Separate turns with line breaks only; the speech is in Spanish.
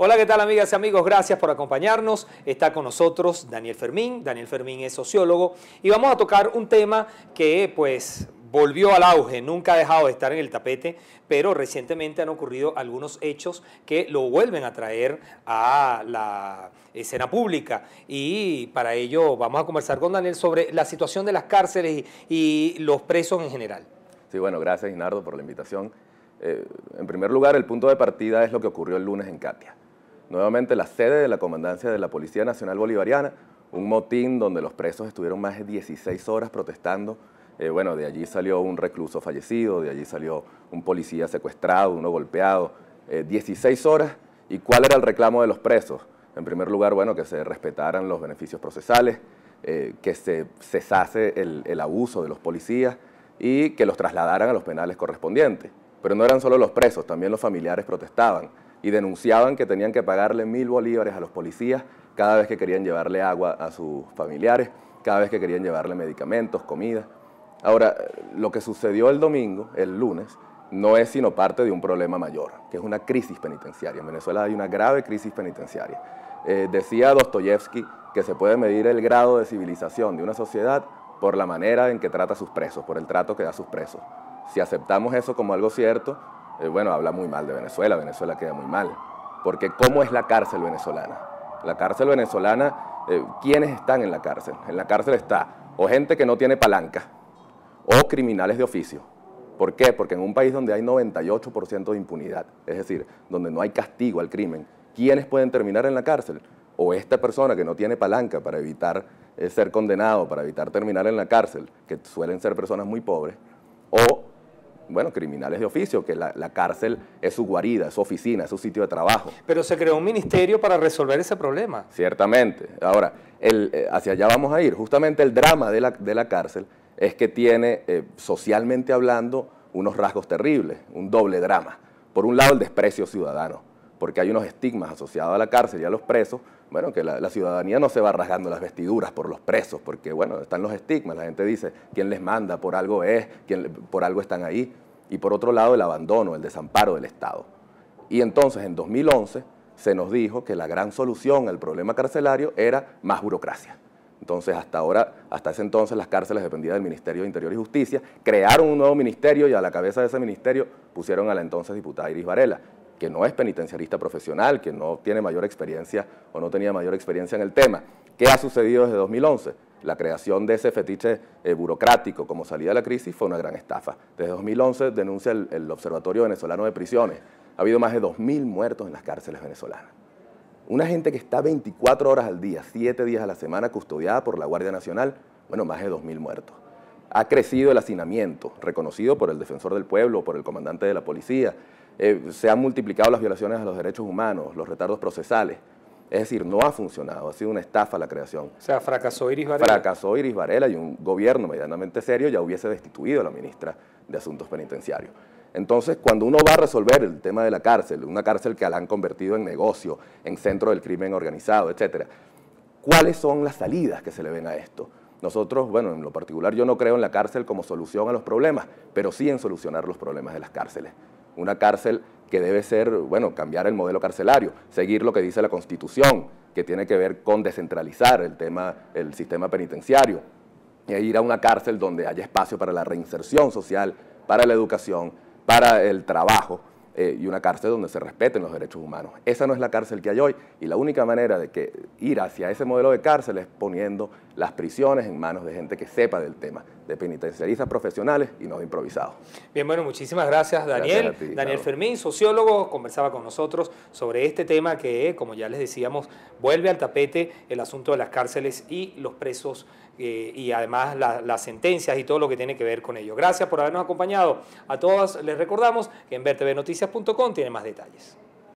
Hola, ¿qué tal, amigas y amigos? Gracias por acompañarnos. Está con nosotros Daniel Fermín. Daniel Fermín es sociólogo y vamos a tocar un tema que pues volvió al auge, nunca ha dejado de estar en el tapete, pero recientemente han ocurrido algunos hechos que lo vuelven a traer a la escena pública. Y para ello vamos a conversar con Daniel sobre la situación de las cárceles y los presos en general.
Sí, bueno, gracias, Ginardo, por la invitación. En primer lugar, el punto de partida es lo que ocurrió el lunes en Catia. Nuevamente, la sede de la Comandancia de la Policía Nacional Bolivariana, un motín donde los presos estuvieron más de 16 horas protestando. Bueno, de allí salió un recluso fallecido, de allí salió un policía secuestrado, uno golpeado. 16 horas, ¿y cuál era el reclamo de los presos? En primer lugar, bueno, que se respetaran los beneficios procesales, que se cesase el abuso de los policías y que los trasladaran a los penales correspondientes. Pero no eran solo los presos, también los familiares protestaban y denunciaban que tenían que pagarle 1000 bolívares a los policías cada vez que querían llevarle agua a sus familiares, cada vez que querían llevarle medicamentos, comida. Ahora, lo que sucedió el domingo, el lunes, no es sino parte de un problema mayor, que es una crisis penitenciaria. En Venezuela hay una grave crisis penitenciaria. Decía Dostoyevsky que se puede medir el grado de civilización de una sociedad por la manera en que trata a sus presos, por el trato que da a sus presos. Si aceptamos eso como algo cierto, bueno, habla muy mal de Venezuela, Venezuela queda muy mal. Porque ¿cómo es la cárcel venezolana? La cárcel venezolana, ¿quiénes están en la cárcel? En la cárcel está o gente que no tiene palanca o criminales de oficio. ¿Por qué? Porque en un país donde hay 98% de impunidad, es decir, donde no hay castigo al crimen, ¿quiénes pueden terminar en la cárcel? O esta persona que no tiene palanca para evitar ser condenado, para evitar terminar en la cárcel, que suelen ser personas muy pobres, o, bueno, criminales de oficio, que la cárcel es su guarida, es su oficina, es su sitio de trabajo.
Pero se creó un ministerio para resolver ese problema.
Ciertamente. Ahora, hacia allá vamos a ir. Justamente el drama de la cárcel es que tiene, socialmente hablando, unos rasgos terribles, un doble drama. Por un lado, el desprecio ciudadano, porque hay unos estigmas asociados a la cárcel y a los presos. Bueno, que la ciudadanía no se va rasgando las vestiduras por los presos, porque, bueno, están los estigmas. La gente dice, ¿quién les manda? Por algo es, por algo están ahí. Y por otro lado, el abandono, el desamparo del Estado. Y entonces, en 2011, se nos dijo que la gran solución al problema carcelario era más burocracia. Entonces, hasta ese entonces, las cárceles dependían del Ministerio de Interior y Justicia. Crearon un nuevo ministerio y a la cabeza de ese ministerio pusieron a la entonces diputada Iris Varela, que no es penitenciarista profesional, que no tiene mayor experiencia o no tenía mayor experiencia en el tema. ¿Qué ha sucedido desde 2011? La creación de ese fetiche burocrático como salida de la crisis fue una gran estafa. Desde 2011 denuncia el Observatorio Venezolano de Prisiones. Ha habido más de 2000 muertos en las cárceles venezolanas. Una gente que está 24 horas al día, 7 días a la semana custodiada por la Guardia Nacional, bueno, más de 2000 muertos. Ha crecido el hacinamiento, reconocido por el Defensor del Pueblo, por el comandante de la policía. Se han multiplicado las violaciones a los derechos humanos, los retardos procesales. Es decir, no ha funcionado, ha sido una estafa la creación.
O sea, fracasó Iris Varela.
Fracasó Iris Varela y un gobierno medianamente serio ya hubiese destituido a la ministra de Asuntos Penitenciarios. Entonces, cuando uno va a resolver el tema de la cárcel, una cárcel que la han convertido en negocio, en centro del crimen organizado, etcétera, ¿cuáles son las salidas que se le ven a esto? Nosotros, bueno, en lo particular yo no creo en la cárcel como solución a los problemas, pero sí en solucionar los problemas de las cárceles. Una cárcel que debe ser, bueno, cambiar el modelo carcelario, seguir lo que dice la Constitución, que tiene que ver con descentralizar el sistema penitenciario, e ir a una cárcel donde haya espacio para la reinserción social, para la educación, para el trabajo, y una cárcel donde se respeten los derechos humanos. Esa no es la cárcel que hay hoy, y la única manera de ir hacia ese modelo de cárcel es poniendo las prisiones en manos de gente que sepa del tema, de penitenciaristas profesionales y no de improvisados.
Bien, bueno, muchísimas gracias, Daniel.
Gracias a ti,
Daniel
claro.
Fermín, sociólogo, conversaba con nosotros sobre este tema que, como ya les decíamos, vuelve al tapete el asunto de las cárceles y los presos y además las sentencias y todo lo que tiene que ver con ello. Gracias por habernos acompañado. A todos les recordamos que en vertvnoticias.com tiene más detalles.